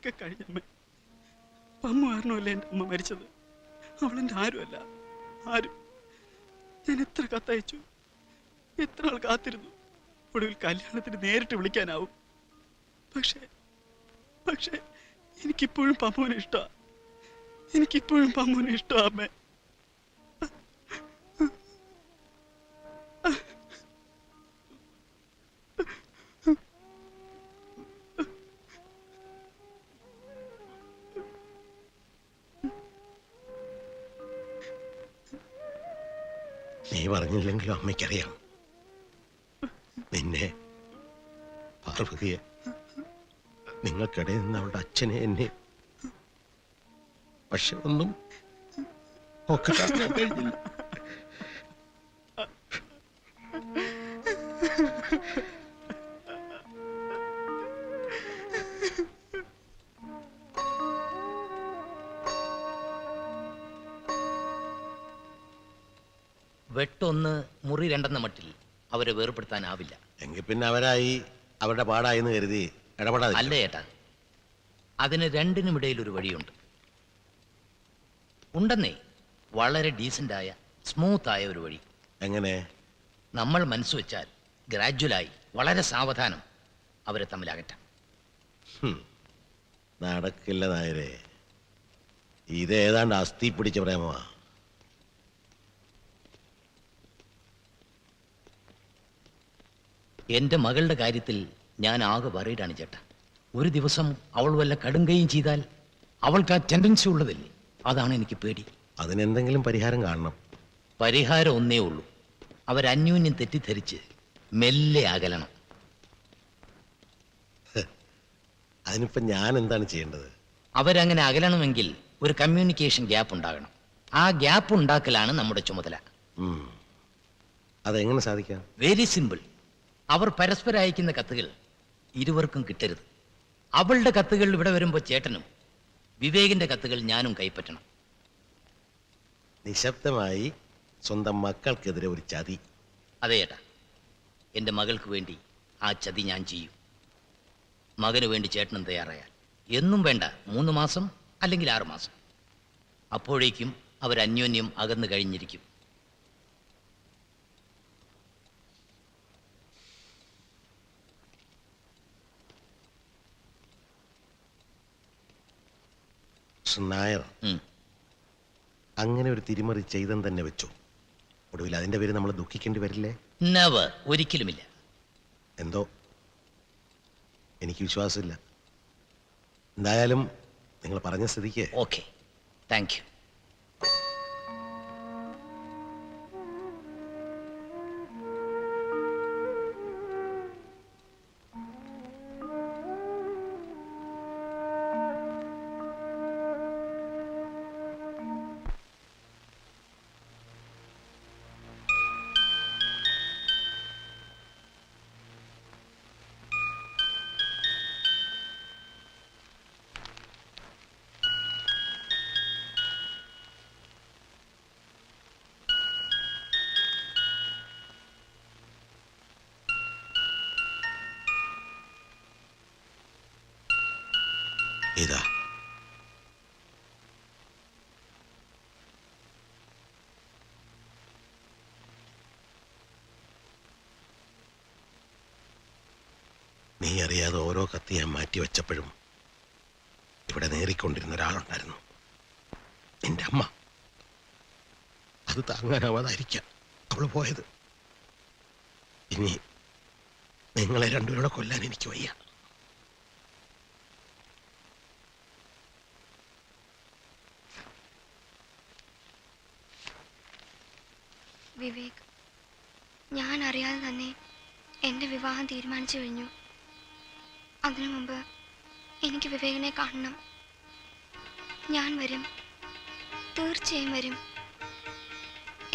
ഒക്കെ കഴിഞ്ഞമ്മേ. അമ്മ കാരണമല്ലേ എൻ്റെ അമ്മ മരിച്ചത്. അവളെൻ്റെ ആരുമല്ല, ആരും. ഞാൻ എത്ര കത്തയച്ചു, എത്ര ആൾ കാത്തിരുന്നു. ഒടുവിൽ കല്യാണത്തിന് നേരിട്ട് വിളിക്കാനാവും. പക്ഷേ പക്ഷേ എനിക്കിപ്പോഴും പമ്മുവിനെ ഇഷ്ടമാണ്. എനിക്കിപ്പോഴും പമ്മുവിനെ ഇഷ്ടമാണ് അമ്മേ. നീ പറഞ്ഞില്ലെങ്കിലും അമ്മയ്ക്കറിയാം നിന്നെ, പാർവതിയെ, നിങ്ങൾക്കിടയിൽ നിന്ന് അവളുടെ അച്ഛനെ, എന്നെ. പക്ഷെ ഒന്നും ഒക്കെ കാണാൻ കഴിഞ്ഞില്ല. വെട്ടൊന്ന് മുറി രണ്ടെന്ന മട്ടിൽ അവരെ വേർപെടുത്താനാവില്ല. എങ്കിൽ പിന്നെ അവരായി അവരുടെ പാടായി എന്ന് കരുതി ഇടപെടാതെ. അല്ല ചേട്ടാ, അതിന് രണ്ടിനുമിടയിൽ ഒരു വഴിയുണ്ട്. ഉണ്ടെന്നേ, വളരെ ഡീസൻ്റായ സ്മൂത്തായ ഒരു വഴി. എങ്ങനെ? നമ്മൾ മനസ്സ് വെച്ചാൽ ഗ്രാജ്വലായി, വളരെ സാവധാനം അവരെ തമ്മിൽ അകറ്റാം. നടക്കില്ല നായരെ, ഇതേതാണ്ട് അസ്ഥി പിടിച്ച പ്രേമമാ. എൻ്റെ മകളുടെ കാര്യത്തിൽ ഞാൻ ആകെ വറീഡാണ് ചേട്ടാ. ഒരു ദിവസം അവൾ വല്ല കടുങ്കയും ചെയ്താൽ അവൾക്ക് ആ ടെൻഡൻസി ഉള്ളതല്ലേ, അതാണ് എനിക്ക് പേടി. അതിനെന്തെങ്കിലും പരിഹാരം കാണണം. പരിഹാരം ഒന്നേ ഉള്ളൂ, അവരന്യോന്യം തെറ്റിദ്ധരിച്ച് മെല്ലെ അകലണം. അതിനിപ്പോ ഞാൻ എന്താണ് ചെയ്യേണ്ടത്? അവരങ്ങനെ അകലണമെങ്കിൽ ഒരു കമ്മ്യൂണിക്കേഷൻ ഗ്യാപ്പ് ഉണ്ടാകണം. ആ ഗ്യാപ്പ് ഉണ്ടാക്കലാണ് നമ്മുടെ ചുമതല. അതെങ്ങനെ സാധിക്കാം? Very simple. അവർ പരസ്പരം അയക്കുന്ന കത്തുകൾ ഇരുവർക്കും കിട്ടരുത്. അവളുടെ കത്തുകൾ ഇവിടെ വരുമ്പോൾ ചേട്ടനും, വിവേകിന്റെ കത്തുകൾ ഞാനും കൈപ്പറ്റണം. നിശബ്ദമായി സ്വന്തം മക്കൾക്കെതിരെ ഒരു ചതി. അതെ ചേട്ടാ, എൻ്റെ മകൾക്ക് വേണ്ടി ആ ചതി ഞാൻ ചെയ്യും. മകന് വേണ്ടി ചേട്ടനും തയ്യാറായാൽ എന്നും വേണ്ട 3 മാസം അല്ലെങ്കിൽ 6 മാസം. അപ്പോഴേക്കും അവരന്യോന്യം അകന്നു കഴിഞ്ഞിരിക്കും. നായർ അങ്ങനെ ഒരു തിരിമറി ചെയ്തെന്ന് തന്നെ വെച്ചു. ഒടുവിൽ അതിന്റെ പേര് നമ്മൾ ദുഃഖിക്കേണ്ടി വരില്ലേ? നെവർ, ഒരിക്കലുമില്ല. എന്തോ എനിക്ക് വിശ്വാസമില്ല. എന്തായാലും നിങ്ങൾ പറഞ്ഞ സ്ഥിതിക്ക് ഓക്കെ, താങ്ക് യു. ഇതാ നീ അറിയാതെ ഓരോ കത്തി ഞാൻ മാറ്റി വെച്ചപ്പോഴും ഇവിടെ നേറിക്കൊണ്ടിരുന്ന ഒരാളുണ്ടായിരുന്നു, നിന്റെ അമ്മ. അത് താങ്ങാനാവാതായിരിക്കാം അവള് പോയത്. ഇനി നിങ്ങളെ രണ്ടുപേരുടെ കൊല്ലാൻ എനിക്ക് വയ്യ. വിവേക്, ഞാൻ അറിയാതെ തന്നെ എൻ്റെ വിവാഹം തീരുമാനിച്ചു കഴിഞ്ഞു. അതിനു മുമ്പ് എനിക്ക് വിവേകിനെ കാണണം. ഞാൻ വരും, തീർച്ചയായും വരും.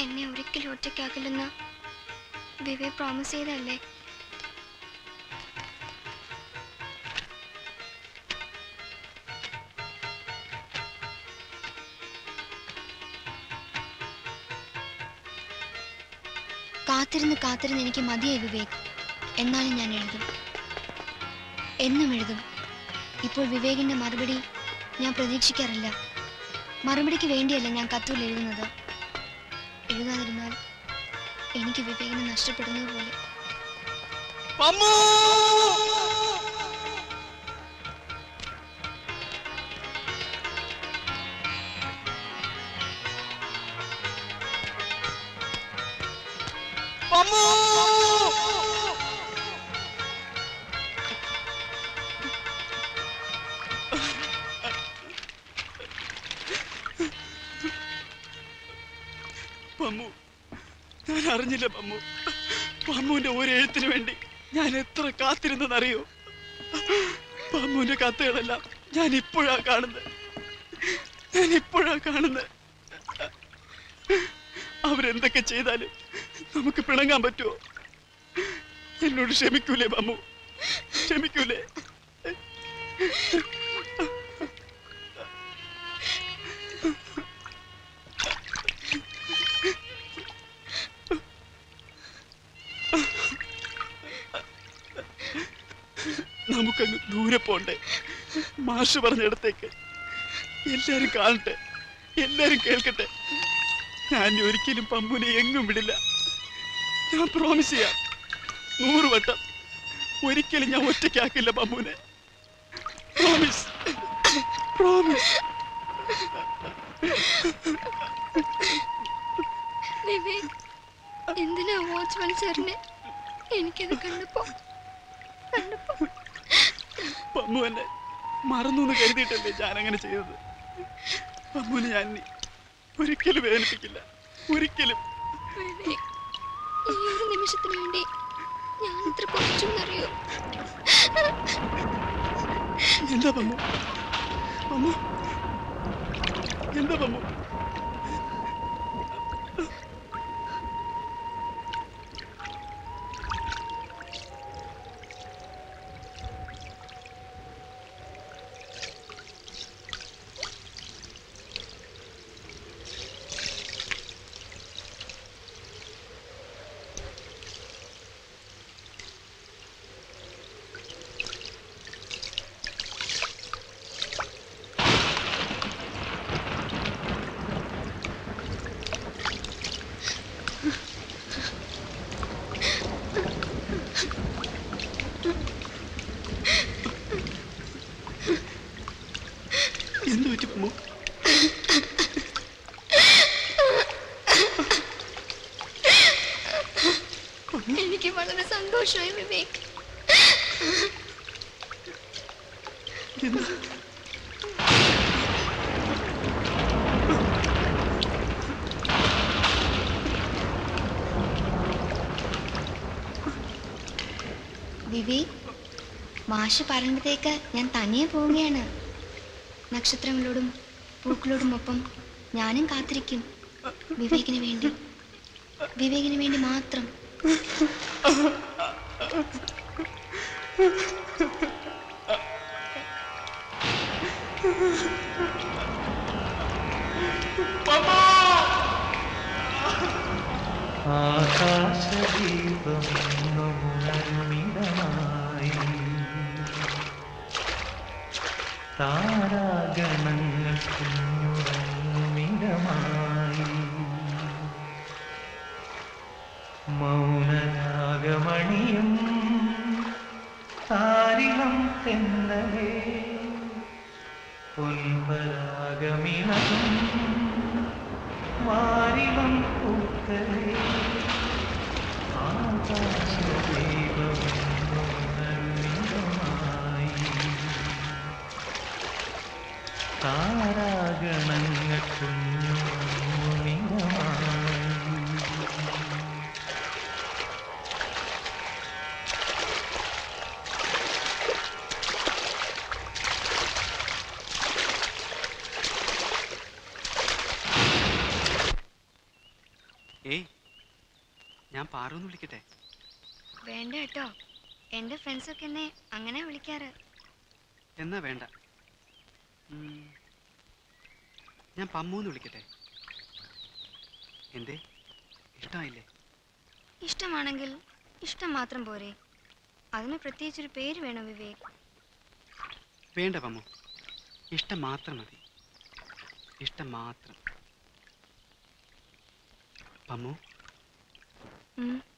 എന്നെ ഒരിക്കലും ഒറ്റയ്ക്കാക്കില്ലെന്ന് വിവേക് പ്രോമിസ് ചെയ്തല്ലേ? കാത്തിരുന്ന് എനിക്ക് മതിയായി വിവേക്. എന്നാലും ഞാൻ എഴുതും, എന്നും എഴുതും. ഇപ്പോൾ വിവേകിന്റെ മറുപടി ഞാൻ പ്രതീക്ഷിക്കാറില്ല. മറുപടിക്ക് വേണ്ടിയല്ല ഞാൻ കത്തുകൾ എഴുതുന്നത്. എഴുതാതിരുന്നാൽ എനിക്ക് വിവേകിനെ നഷ്ടപ്പെടുന്നത് പോലെ. പമ്മു, ഞാൻ അറിഞ്ഞില്ല പമ്മു. പമ്മുവിന്റെ ഒരു എഴുത്തിന് വേണ്ടി ഞാൻ എത്ര കാത്തിരുന്നെന്നറിയോ? പമ്മുവിന്റെ കത്തുകളെല്ലാം ഞാൻ ഇപ്പോഴാ കാണുന്നത്. അവരെന്തൊക്കെ ചെയ്താലും നമുക്ക് പിണങ്ങാൻ പറ്റുമോ? എന്നോട് ക്ഷമിക്കൂലേ പമ്മു? ക്ഷമിക്കൂലേ? നമുക്കങ്ങ് ദൂരെ പോണ്ടേ? മാഷ് പറഞ്ഞിടത്തേക്ക്. എല്ലാരും കാണട്ടെ, എല്ലാരും കേൾക്കട്ടെ. ഞാൻ ഒരിക്കലും പമ്മുനെ എങ്ങും വിടില്ല. ഞാൻ പ്രോമിസ് ചെയ്യാം, 100 വട്ടം. ഒരിക്കലും ഞാൻ ഒറ്റയ്ക്കാക്കില്ല പമ്മുനെ. Promise, promise. വിവേക്, എന്തിനാ വാച്ച്മാൻ സാറിനെ എനിക്കത് കണ്ടപ്പോ പമ്മു എന്നെ മറന്നു കരുതിയിട്ടല്ലേ ഞാൻ അങ്ങനെ ചെയ്തത്. പമ്മുനെ ഞാൻ ഒരിക്കലും വേദനിപ്പിക്കില്ല, ഒരിക്കലും. വിവേക്, ഈ ഒരു നിമിഷത്തിന് വേണ്ടി ഞാൻ ഇത്ര കുറച്ചെന്നറിയോ? എന്താ പമ്മു? പമ്മു എന്താ പമ്മു? എന്ത് പറ്റി പമ്മു? എനിക്ക് വളരെ സന്തോഷമായി വിവേക്. എന്താ? വിവേക്, മാഷ് പറഞ്ഞിടത്തേക്ക് ഞാൻ തനിയെ പോവുകയാണ്. നക്ഷത്രങ്ങളോടും പൂക്കളോടുമൊപ്പം ഞാനും കാത്തിരിക്കും. വിവേകിന് വേണ്ടി മാത്രം. ആകാശദീപമിടമായി താരാഗണങ്ങൾ കുഞ്ഞുറങ്ങുമിടമായി മൗനരാഗമണിയും താരിളം തെന്നലേ പൊൻപരാഗമിളകും മാരിളം പൂക്കളേ ആകാശദീപമിടമായി താരാഗണങ്ങൾ കുഞ്ഞുറങ്ങുമിടമായി. ഏയ്, ഞാൻ പാറൂന്ന് വിളിക്കട്ടെ? വേണ്ട കേട്ടോ, എന്റെ ഫ്രണ്ട്സൊക്കെ എന്നെ അങ്ങനെ വിളിക്കാറ്. എന്നാ വേണ്ട. ഞാൻ പമ്മൂന്ന് വിളിക്കട്ടെ? എന്തേ, ഇഷ്ടമായില്ലേ? ഇഷ്ടമാണെങ്കിൽ ഇഷ്ടം മാത്രം പോരെ? അതിന് പ്രത്യേകിച്ചൊരു പേര് വേണം വിവേക്. വേണ്ട പമ്മു, ഇഷ്ടം മാത്രം മതി. ഇഷ്ടം മാത്രം. പമ്മു, ഉം.